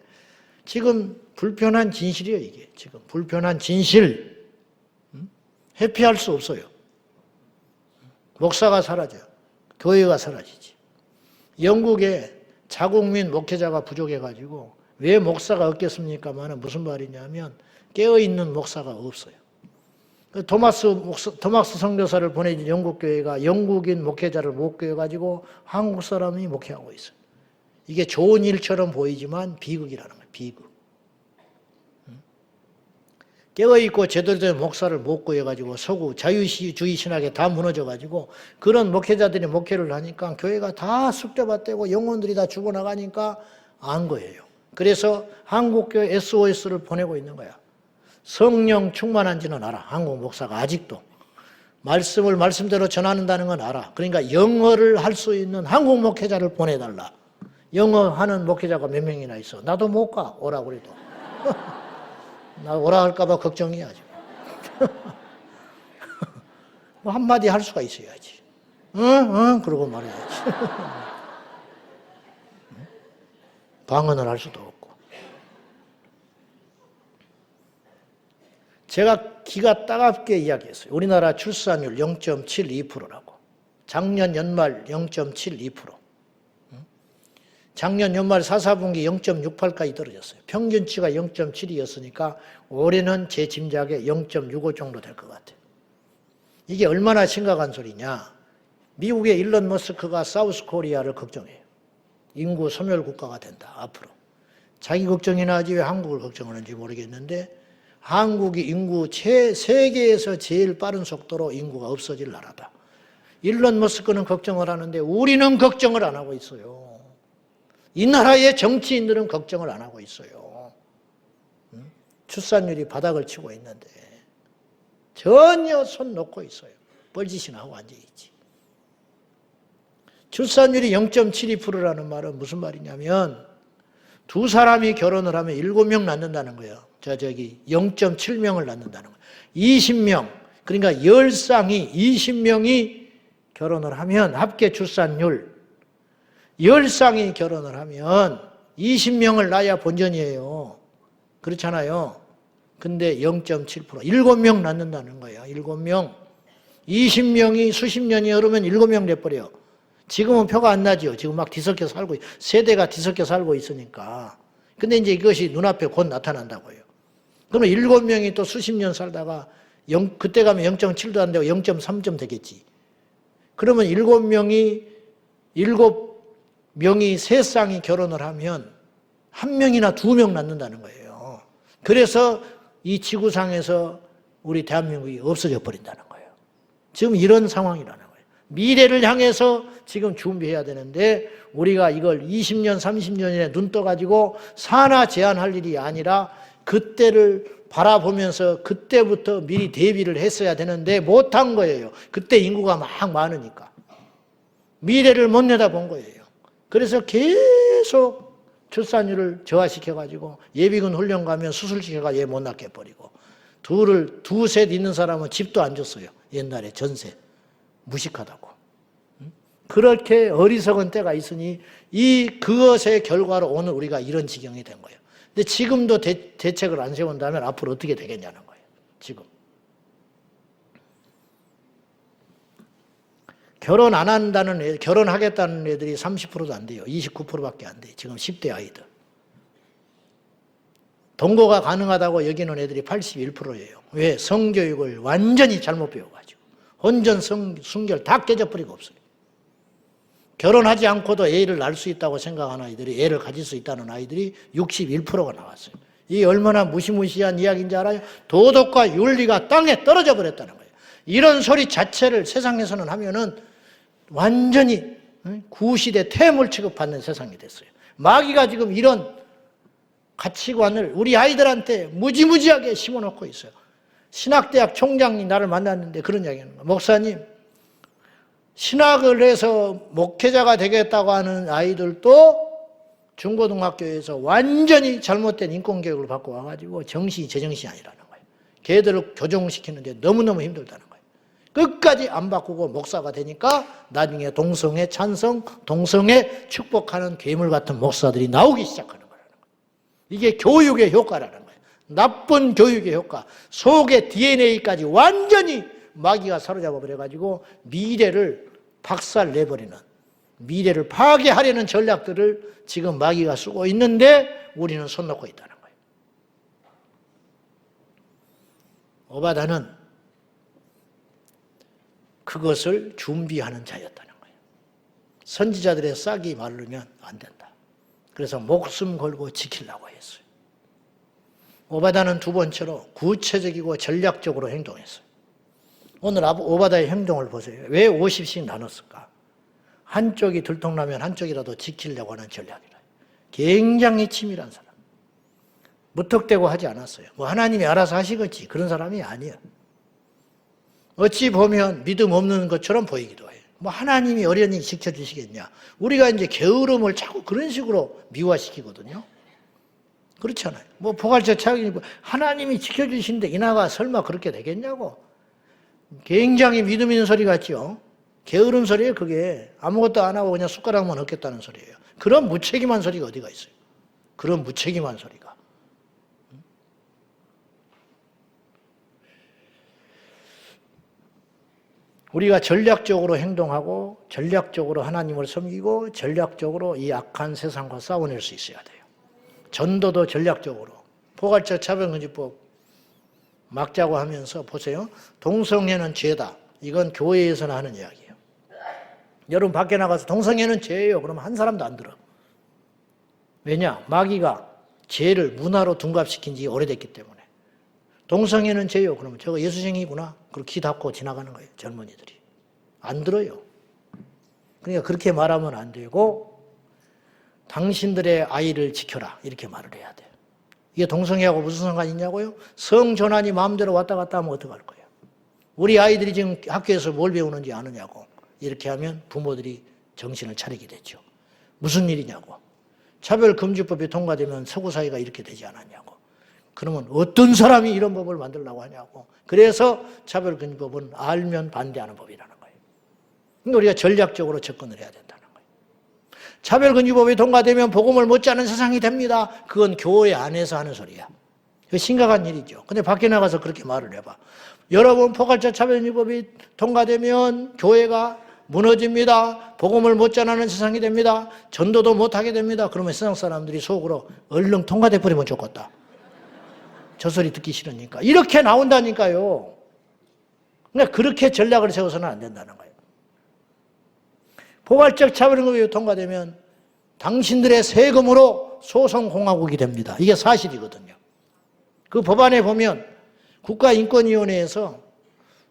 지금 불편한 진실이에요 이게. 지금 불편한 진실. 회피할 수 없어요. 목사가 사라져요. 교회가 사라지지. 영국에 자국민 목회자가 부족해가지고 왜 목사가 없겠습니까만 무슨 말이냐면 깨어있는 목사가 없어요. 토마스 선교사를 보내준 영국 교회가 영국인 목회자를 못 구해가지고 한국 사람이 목회하고 있어요. 이게 좋은 일처럼 보이지만 비극이라는 거예요. 비극. 깨어있고 제대로 된 목사를 못 구해가지고 서구 자유주의 신학에 다 무너져가지고 그런 목회자들이 목회를 하니까 교회가 다 쑥대밭되고 영혼들이 다 죽어나가니까 안 거예요. 그래서 한국교회 SOS를 보내고 있는 거야. 성령 충만한지는 알아. 한국 목사가 아직도. 말씀을 말씀대로 전하는다는 건 알아. 그러니까 영어를 할 수 있는 한국 목회자를 보내달라. 영어 하는 목회자가 몇 명이나 있어. 나도 못 가. 오라고 그래도. 나 오라 할까봐 걱정이야, 지금. 뭐 한마디 할 수가 있어야지. 응? 그러고 말해야지. 방언을 할 수도 없고. 제가 기가 따갑게 이야기했어요. 우리나라 출산율 0.72%라고. 작년 연말 0.72%. 작년 연말 4, 4분기 0.68까지 떨어졌어요. 평균치가 0.7이었으니까 올해는 제 짐작에 0.65 정도 될 것 같아요. 이게 얼마나 심각한 소리냐. 미국의 일론 머스크가 사우스 코리아를 걱정해요. 인구 소멸 국가가 된다, 앞으로. 자기 걱정이나 하지 왜 한국을 걱정하는지 모르겠는데 한국이 인구 세계에서 제일 빠른 속도로 인구가 없어질 나라다. 일론 머스크는 걱정을 하는데 우리는 걱정을 안 하고 있어요. 이 나라의 정치인들은 걱정을 안 하고 있어요. 출산율이 바닥을 치고 있는데 전혀 손 놓고 있어요. 뻘짓이나 하고 앉아있지. 출산율이 0.72%라는 말은 무슨 말이냐면 두 사람이 결혼을 하면 7명 낳는다는 거예요. 저기 0.7명을 낳는다는 거예요. 20명, 그러니까 10쌍이 20명이 결혼을 하면 합계 출산율 10쌍이 결혼을 하면 20명을 낳아야 본전이에요. 그렇잖아요. 근데 0.7%, 7명 낳는다는 거예요. 7명. 20명이 수십 년이 흐르면 7명 돼버려요. 지금은 표가 안 나죠. 지금 막 뒤섞여 살고, 세대가 뒤섞여 살고 있으니까. 근데 이제 이것이 눈앞에 곧 나타난다고요. 그러면 7명이 또 수십 년 살다가 그때 가면 0.7도 안 되고 0.3점 되겠지. 그러면 7명이 세 쌍이 결혼을 하면 1명이나 2명 낳는다는 거예요. 그래서 이 지구상에서 우리 대한민국이 없어져 버린다는 거예요. 지금 이런 상황이라는 거예요. 미래를 향해서 지금 준비해야 되는데 우리가 이걸 20년, 30년에 눈 떠가지고 산하 제한할 일이 아니라 그때를 바라보면서 그때부터 미리 대비를 했어야 되는데 못한 거예요. 그때 인구가 막 많으니까. 미래를 못 내다본 거예요. 그래서 계속 출산율을 저하시켜가지고 예비군 훈련 가면 수술시켜가 얘 못 낳게 해버리고 두셋 있는 사람은 집도 안 줬어요. 옛날에 전세. 무식하다고. 그렇게 어리석은 때가 있으니 그것의 결과로 오늘 우리가 이런 지경이 된 거예요. 근데 지금도 대책을 안 세운다면 앞으로 어떻게 되겠냐는 거예요. 지금. 결혼하겠다는 애들이 30%도 안 돼요. 29%밖에 안 돼요. 지금 10대 아이들. 동거가 가능하다고 여기는 애들이 81%예요. 왜? 성교육을 완전히 잘못 배워가지고. 혼전, 순결 다 깨져버리고 없어요. 결혼하지 않고도 애를 낳을 수 있다고 생각하는 아이들이, 애를 가질 수 있다는 아이들이 61%가 나왔어요. 이게 얼마나 무시무시한 이야기인지 알아요? 도덕과 윤리가 땅에 떨어져 버렸다는 거예요. 이런 소리 자체를 세상에서는 하면은 완전히 구시대 퇴물 취급받는 세상이 됐어요. 마귀가 지금 이런 가치관을 우리 아이들한테 무지무지하게 심어놓고 있어요. 신학대학 총장이 나를 만났는데 그런 이야기하는 거예요. 목사님, 신학을 해서 목회자가 되겠다고 하는 아이들도 중고등학교에서 완전히 잘못된 인권교육을 받고 와가지고 정신이 제정신이 아니라는 거예요. 걔들을 교정시키는데 너무너무 힘들다는 거예요. 끝까지 안 바꾸고 목사가 되니까 나중에 동성애 찬성, 동성애 축복하는 괴물 같은 목사들이 나오기 시작하는 거라는 거예요. 이게 교육의 효과라는 거예요. 나쁜 교육의 효과. 속의 DNA까지 완전히 마귀가 사로잡아 버려가지고 미래를 박살내버리는, 미래를 파괴하려는 전략들을 지금 마귀가 쓰고 있는데 우리는 손 놓고 있다는 거예요. 오바다는 그것을 준비하는 자였다는 거예요. 선지자들의 싹이 마르면 안 된다. 그래서 목숨 걸고 지키려고 했어요. 오바다는 두 번째로 구체적이고 전략적으로 행동했어요. 오늘 오바다의 행동을 보세요. 왜 50씩 나눴을까? 한쪽이 들통나면 한쪽이라도 지키려고 하는 전략이라. 굉장히 치밀한 사람. 무턱대고 하지 않았어요. 뭐 하나님이 알아서 하시겠지. 그런 사람이 아니에요. 어찌 보면 믿음 없는 것처럼 보이기도 해요. 뭐 하나님이 어련히 지켜주시겠냐. 우리가 이제 게으름을 자꾸 그런 식으로 미화시키거든요. 그렇잖아요. 뭐 포괄적 차원이 하나님이 지켜주신데 이나가 설마 그렇게 되겠냐고. 굉장히 믿음 있는 소리 같죠. 게으른 소리예요. 그게 아무것도 안 하고 그냥 숟가락만 얻겠다는 소리예요. 그런 무책임한 소리가 어디가 있어요. 그런 무책임한 소리가. 우리가 전략적으로 행동하고 전략적으로 하나님을 섬기고 전략적으로 이 악한 세상과 싸워낼 수 있어야 돼요. 전도도 전략적으로. 포괄적 차별금지법 막자고 하면서 보세요. 동성애는 죄다. 이건 교회에서나 하는 이야기예요. 여러분 밖에 나가서 동성애는 죄예요. 그러면 한 사람도 안 들어. 왜냐? 마귀가 죄를 문화로 둔갑시킨 지 오래됐기 때문에. 동성애는 죄요. 그러면 저거 예수쟁이구나. 그리고 귀 닫고 지나가는 거예요. 젊은이들이. 안 들어요. 그러니까 그렇게 말하면 안 되고 당신들의 아이를 지켜라. 이렇게 말을 해야 돼요. 이게 동성애하고 무슨 상관이 있냐고요? 성전환이 마음대로 왔다 갔다 하면 어떡할 거예요? 우리 아이들이 지금 학교에서 뭘 배우는지 아느냐고. 이렇게 하면 부모들이 정신을 차리게 되죠. 무슨 일이냐고. 차별금지법이 통과되면 서구 사회가 이렇게 되지 않았냐고. 그러면 어떤 사람이 이런 법을 만들려고 하냐고. 그래서 차별금지법은 알면 반대하는 법이라는 거예요. 그러니까 우리가 전략적으로 접근을 해야 된다는 거예요. 차별금지법이 통과되면 복음을 못지 않은 세상이 됩니다. 그건 교회 안에서 하는 소리야. 심각한 일이죠. 근데 밖에 나가서 그렇게 말을 해봐. 여러분, 포괄적 차별금지법이 통과되면 교회가 무너집니다. 복음을 못 전하는 세상이 됩니다. 전도도 못하게 됩니다. 그러면 세상 사람들이 속으로 얼른 통과돼 버리면 좋겠다. 저 소리 듣기 싫으니까. 이렇게 나온다니까요. 그러니까 그렇게 전략을 세워서는 안 된다는 거예요. 포괄적 차별임금이 통과되면 당신들의 세금으로 소송공화국이 됩니다. 이게 사실이거든요. 그 법안에 보면 국가인권위원회에서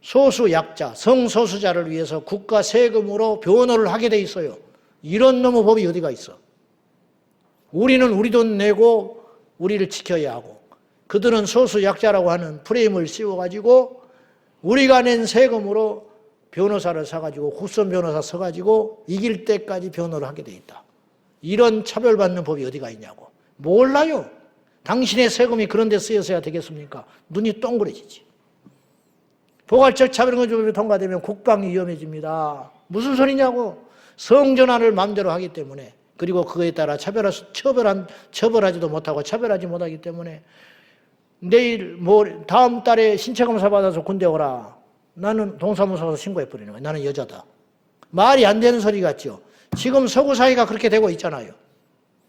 소수 약자, 성소수자를 위해서 국가 세금으로 변호를 하게 돼 있어요. 이런 놈의 법이 어디가 있어? 우리는 우리 돈 내고 우리를 지켜야 하고 그들은 소수 약자라고 하는 프레임을 씌워가지고 우리가 낸 세금으로 변호사를 사가지고 국선 변호사 서가지고 이길 때까지 변호를 하게 돼 있다. 이런 차별받는 법이 어디가 있냐고. 몰라요. 당신의 세금이 그런 데 쓰여서야 되겠습니까? 눈이 동그래지지. 포괄적 차별임금법이 통과되면 국방이 위험해집니다. 무슨 소리냐고. 성전환을 마음대로 하기 때문에 그리고 그거에 따라 처벌하지도 못하고 차별하지 못하기 때문에 내일 다음 달에 신체검사 받아서 군대 오라. 나는 동사무소 가서 신고해버리는 거예요. 나는 여자다. 말이 안 되는 소리 같죠. 지금 서구 사회가 그렇게 되고 있잖아요.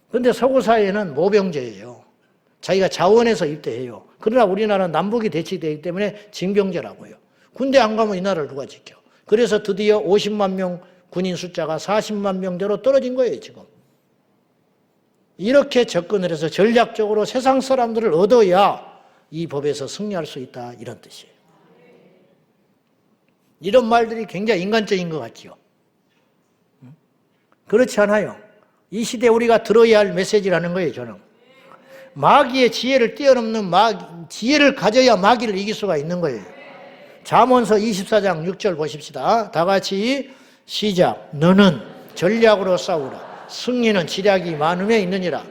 그런데 서구 사회는 모병제예요. 자기가 자원해서 입대해요. 그러나 우리나라는 남북이 대치되기 때문에 징병제라고요. 군대 안 가면 이 나라를 누가 지켜. 그래서 드디어 50만 명 군인 숫자가 40만 명대로 떨어진 거예요, 지금. 이렇게 접근을 해서 전략적으로 세상 사람들을 얻어야 이 법에서 승리할 수 있다, 이런 뜻이에요. 이런 말들이 굉장히 인간적인 것 같지요. 그렇지 않아요. 이 시대에 우리가 들어야 할 메시지라는 거예요, 저는. 마귀의 지혜를 뛰어넘는 지혜를 가져야 마귀를 이길 수가 있는 거예요. 잠언서 24장 6절 보십시다. 다 같이 시작. 너는 전략으로 싸우라. 승리는 지략이 많음에 있느니라.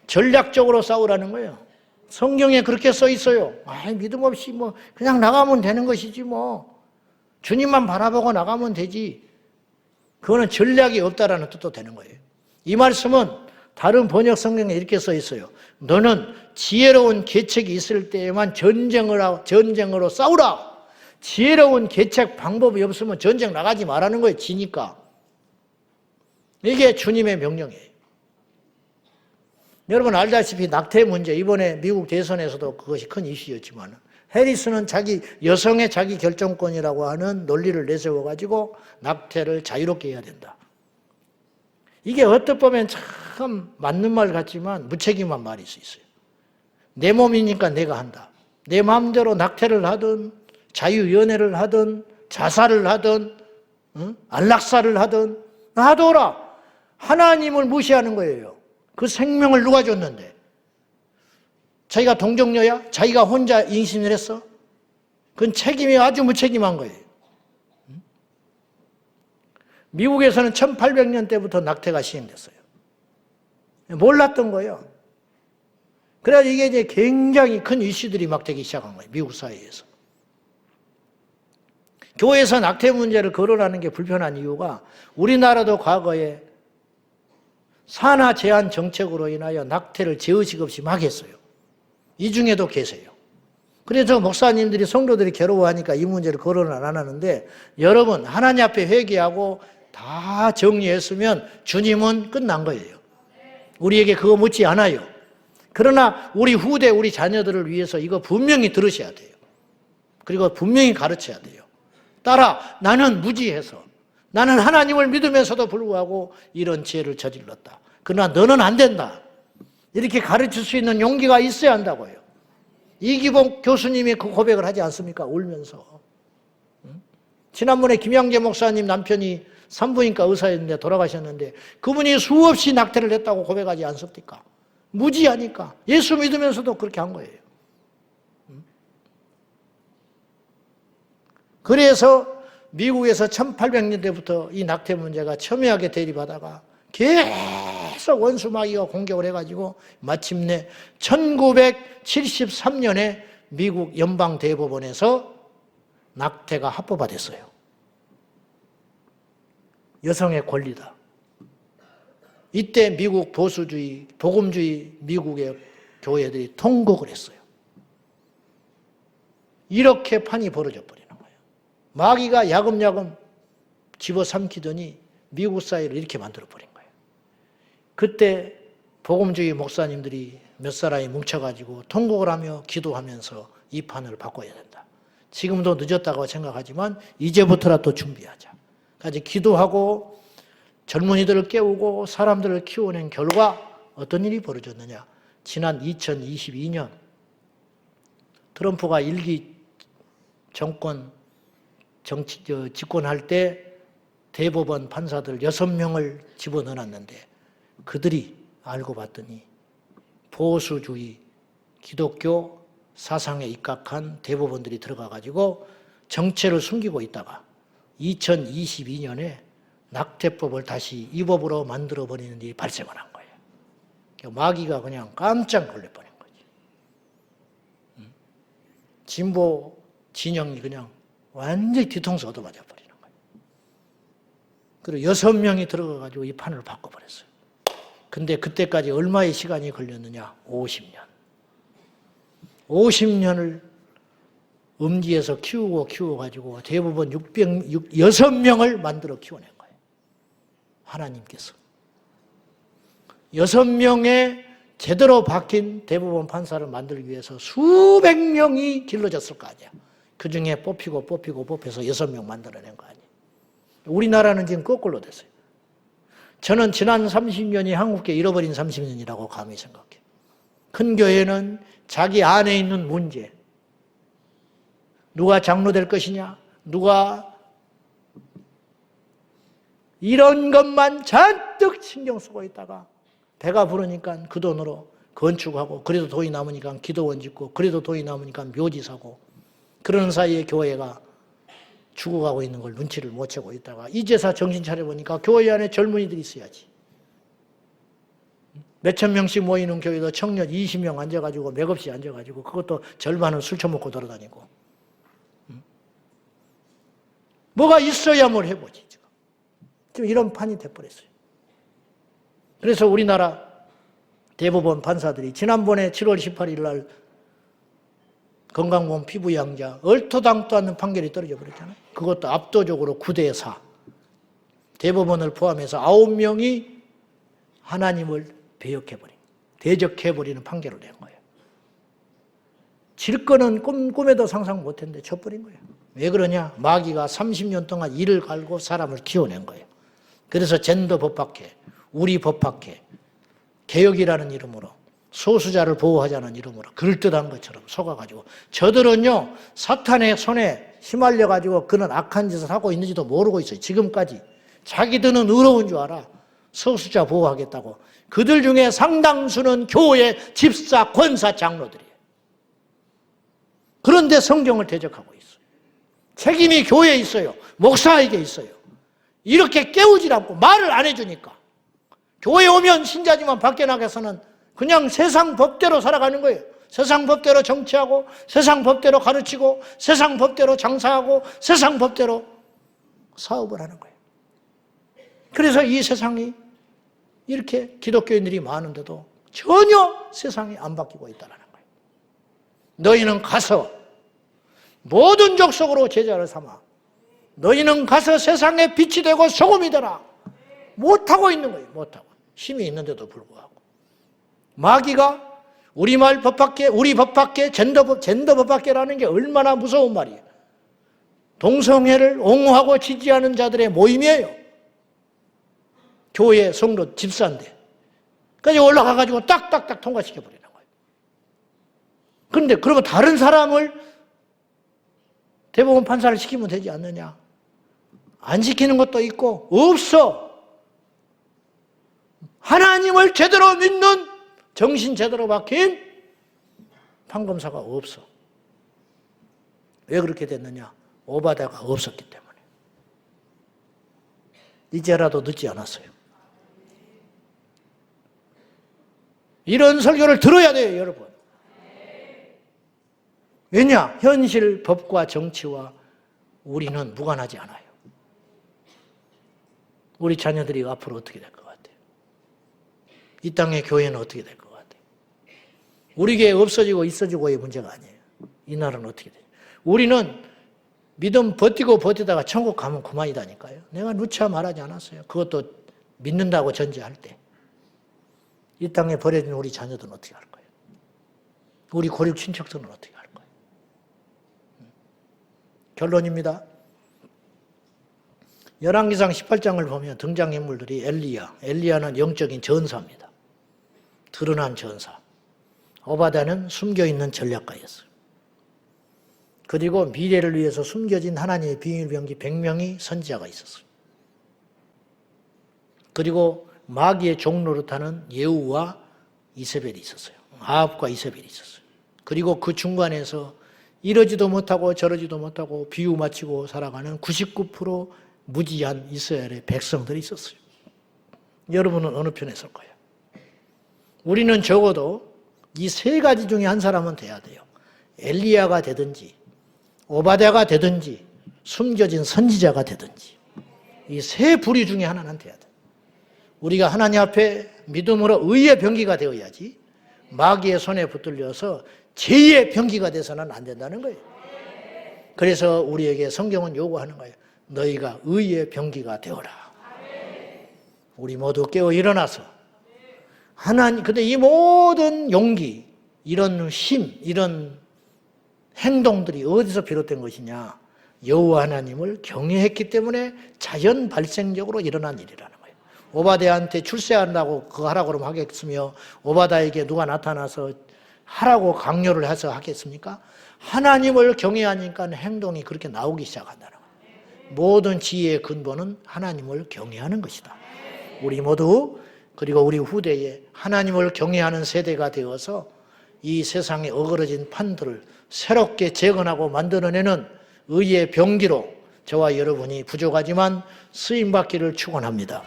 전략적으로 싸우라는 거예요. 성경에 그렇게 써 있어요. 믿음 없이 그냥 나가면 되는 것이지 주님만 바라보고 나가면 되지. 그거는 전략이 없다라는 뜻도 되는 거예요. 이 말씀은 다른 번역 성경에 이렇게 써 있어요. 너는 지혜로운 계책이 있을 때에만 전쟁으로 싸우라. 지혜로운 계책 방법이 없으면 전쟁 나가지 말라는 거예요. 지니까. 이게 주님의 명령이에요. 여러분 알다시피 낙태 문제, 이번에 미국 대선에서도 그것이 큰 이슈였지만 해리스는 여성의 자기 결정권이라고 하는 논리를 내세워가지고 낙태를 자유롭게 해야 된다. 이게 어떻게 보면 참 맞는 말 같지만 무책임한 말일 수 있어요. 내 몸이니까 내가 한다. 내 마음대로 낙태를 하든 자유연애를 하든 자살을 하든 안락사를 하든 놔둬라. 하나님을 무시하는 거예요. 그 생명을 누가 줬는데? 자기가 동정녀야? 자기가 혼자 임신을 했어? 그건 책임이 아주 무책임한 거예요. 미국에서는 1800년 때부터 낙태가 시행됐어요. 몰랐던 거예요. 그래서 이게 이제 굉장히 큰 이슈들이 막 되기 시작한 거예요. 미국 사회에서. 교회에서 낙태 문제를 거론하는 게 불편한 이유가 우리나라도 과거에 산하 제한 정책으로 인하여 낙태를 죄의식 없이 막 했어요. 이 중에도 계세요. 그래서 목사님들이 성도들이 괴로워하니까 이 문제를 거론을 안 하는데 여러분 하나님 앞에 회개하고 다 정리했으면 주님은 끝난 거예요. 우리에게 그거 묻지 않아요. 그러나 우리 후대 우리 자녀들을 위해서 이거 분명히 들으셔야 돼요. 그리고 분명히 가르쳐야 돼요. 따라 나는 무지해서 나는 하나님을 믿으면서도 불구하고 이런 죄를 저질렀다. 그러나 너는 안 된다. 이렇게 가르칠 수 있는 용기가 있어야 한다고요. 이기복 교수님이 그 고백을 하지 않습니까? 울면서. 지난번에 김양재 목사님 남편이 산부인과 의사였는데 돌아가셨는데 그분이 수없이 낙태를 했다고 고백하지 않습니까? 무지하니까. 예수 믿으면서도 그렇게 한 거예요. 그래서 미국에서 1800년대부터 이 낙태 문제가 첨예하게 대립하다가 계속 원수마귀가 공격을 해가지고 마침내 1973년에 미국 연방대법원에서 낙태가 합법화됐어요. 여성의 권리다. 이때 미국 보수주의, 복음주의 미국의 교회들이 통곡을 했어요. 이렇게 판이 벌어져 버리는 거예요. 마귀가 야금야금 집어삼키더니 미국 사회를 이렇게 만들어버린 거예요. 그때 복음주의 목사님들이 몇 사람이 뭉쳐가지고 통곡을 하며 기도하면서 이 판을 바꿔야 된다. 지금도 늦었다고 생각하지만 이제부터라도 준비하자. 그래서 기도하고 젊은이들을 깨우고 사람들을 키워낸 결과 어떤 일이 벌어졌느냐. 지난 2022년 트럼프가 1기 정권 집권할 때 대법원 판사들 6명을 집어넣어놨는데 그들이 알고 봤더니 보수주의 기독교 사상에 입각한 대법원들이 들어가가지고 정체를 숨기고 있다가 2022년에 낙태법을 다시 이 법으로 만들어버리는 일이 발생을 한 거예요. 마귀가 그냥 깜짝 놀래버린 거지. 진보 진영이 그냥 완전히 뒤통수 얻어맞아 버리는 거예요. 그리고 6명이 들어가가지고 이 판을 바꿔버렸어요. 근데 그때까지 얼마의 시간이 걸렸느냐? 50년. 50년을 음지에서 키워가지고 대부분 6명을 만들어 키워낸 거예요. 하나님께서. 6명의 제대로 박힌 대법원 판사를 만들기 위해서 수백 명이 길러졌을 거 아니야. 그 중에 뽑혀서 6명 만들어낸 거 아니에요. 우리나라는 지금 거꾸로 됐어요. 저는 지난 30년이 한국계 잃어버린 30년이라고 감히 생각해요. 큰 교회는 자기 안에 있는 문제, 누가 장로 될 것이냐, 누가 이런 것만 잔뜩 신경 쓰고 있다가 배가 부르니까 그 돈으로 건축하고 그래도 돈이 남으니까 기도원 짓고 그래도 돈이 남으니까 묘지 사고 그러는 사이에 교회가 죽어가고 있는 걸 눈치를 못 채고 있다가 이제서 정신 차려보니까 교회 안에 젊은이들이 있어야지. 몇천 명씩 모이는 교회도 청년 20명 앉아가지고 맥없이 앉아가지고 그것도 절반은 술 처먹고 돌아다니고 뭐가 있어야 뭘 해보지. 지금 이런 판이 돼버렸어요. 그래서 우리나라 대법원 판사들이 지난번에 7월 18일 날 건강보험 피부양자 얼토당토 않는 판결이 떨어져 버렸잖아요. 그것도 압도적으로 9대4. 대법원을 포함해서 9명이 하나님을 배역해버린, 대적해버리는 판결을 낸 거예요. 질 거는 꿈에도 상상 못했는데 져버린 거예요. 왜 그러냐? 마귀가 30년 동안 이를 갈고 사람을 키워낸 거예요. 그래서 젠더 법학회, 우리 법학회, 개혁이라는 이름으로 소수자를 보호하자는 이름으로 그럴듯한 것처럼 속아가지고 저들은요 사탄의 손에 휘말려가지고 그는 악한 짓을 하고 있는지도 모르고 있어요. 지금까지 자기들은 의로운 줄 알아. 소수자 보호하겠다고. 그들 중에 상당수는 교회 집사 권사 장로들이에요. 그런데 성경을 대적하고 있어요. 책임이 교회에 있어요. 목사에게 있어요. 이렇게 깨우질 않고 말을 안 해주니까 교회 오면 신자지만 밖에 나가서는 그냥 세상 법대로 살아가는 거예요. 세상 법대로 정치하고 세상 법대로 가르치고 세상 법대로 장사하고 세상 법대로 사업을 하는 거예요. 그래서 이 세상이 이렇게 기독교인들이 많은데도 전혀 세상이 안 바뀌고 있다는 거예요. 너희는 가서 모든 족속으로 제자를 삼아 너희는 가서 세상에 빛이 되고 소금이 되라. 못하고 있는 거예요. 못하고. 힘이 있는데도 불구하고. 마귀가 우리말 법학계, 우리 법학계, 젠더 법학계라는 게 얼마나 무서운 말이에요. 동성애를 옹호하고 지지하는 자들의 모임이에요. 교회, 성도, 집사인데. 그래서 올라가가지고 딱딱딱 통과시켜버리는 거예요. 그런데 그러면 다른 사람을 대법원 판사를 시키면 되지 않느냐? 안 시키는 것도 있고, 없어. 하나님을 제대로 믿는 정신 제대로 박힌 판검사가 없어. 왜 그렇게 됐느냐? 오바다가 없었기 때문에. 이제라도 늦지 않았어요. 이런 설교를 들어야 돼요, 여러분. 왜냐? 현실 법과 정치와 우리는 무관하지 않아요. 우리 자녀들이 앞으로 어떻게 될 것 같아요? 이 땅의 교회는 어떻게 될 것 같아요? 우리 교회 없어지고 있어지고의 문제가 아니에요. 이 나라는 어떻게 돼요? 우리는 믿음 버티다가 천국 가면 그만이다니까요. 내가 누차 말하지 않았어요. 그것도 믿는다고 전제할 때. 이 땅에 버려진 우리 자녀들은 어떻게 할 거예요? 우리 고립 친척들은 어떻게 할 거예요? 결론입니다. 열왕기상 18장을 보면 등장인물들이 엘리야는 영적인 전사입니다. 드러난 전사. 오바댜는 숨겨있는 전략가였어요. 그리고 미래를 위해서 숨겨진 하나님의 비밀병기 100명이 선지자가 있었어요. 그리고 마귀의 종노릇하는 예후와 이세벨이 있었어요. 아합과 이세벨이 있었어요. 그리고 그 중간에서 이러지도 못하고 저러지도 못하고 비유 맞추고 살아가는 99% 무지한 이스라엘의 백성들이 있었어요. 여러분은 어느 편에 설 거예요? 우리는 적어도 이 세 가지 중에 한 사람은 돼야 돼요. 엘리야가 되든지 오바댜가 되든지 숨겨진 선지자가 되든지 이 세 부류 중에 하나는 돼야 돼요. 우리가 하나님 앞에 믿음으로 의의 병기가 되어야지 마귀의 손에 붙들려서 죄의 병기가 돼서는 안 된다는 거예요. 그래서 우리에게 성경은 요구하는 거예요. 너희가 의의 병기가 되어라. 우리 모두 깨어 일어나서 하나님, 근데 이 모든 용기, 이런 힘, 이런 행동들이 어디서 비롯된 것이냐? 여호와 하나님을 경외했기 때문에 자연 발생적으로 일어난 일이라는 거예요. 오바댜한테 출세한다고 그거 하라고 그러면 하겠으며 오바댜에게 누가 나타나서 하라고 강요를 해서 하겠습니까? 하나님을 경외하니까 행동이 그렇게 나오기 시작한다는 거예요. 모든 지혜의 근본은 하나님을 경외하는 것이다. 우리 모두 그리고 우리 후대에 하나님을 경외하는 세대가 되어서 이 세상에 어그러진 판들을 새롭게 재건하고 만들어내는 의의 병기로 저와 여러분이 부족하지만 쓰임받기를 축원합니다.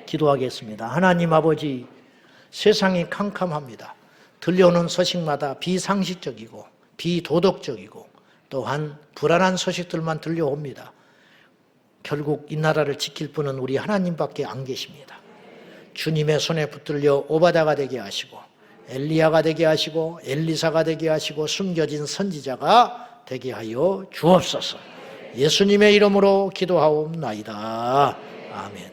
기도하겠습니다. 하나님 아버지, 세상이 캄캄합니다. 들려오는 소식마다 비상식적이고 비도덕적이고 또한 불안한 소식들만 들려옵니다. 결국 이 나라를 지킬 분은 우리 하나님밖에 안 계십니다. 주님의 손에 붙들려 오바댜가 되게 하시고 엘리야가 되게 하시고 엘리사가 되게 하시고 숨겨진 선지자가 되게 하여 주옵소서. 예수님의 이름으로 기도하옵나이다. 아멘.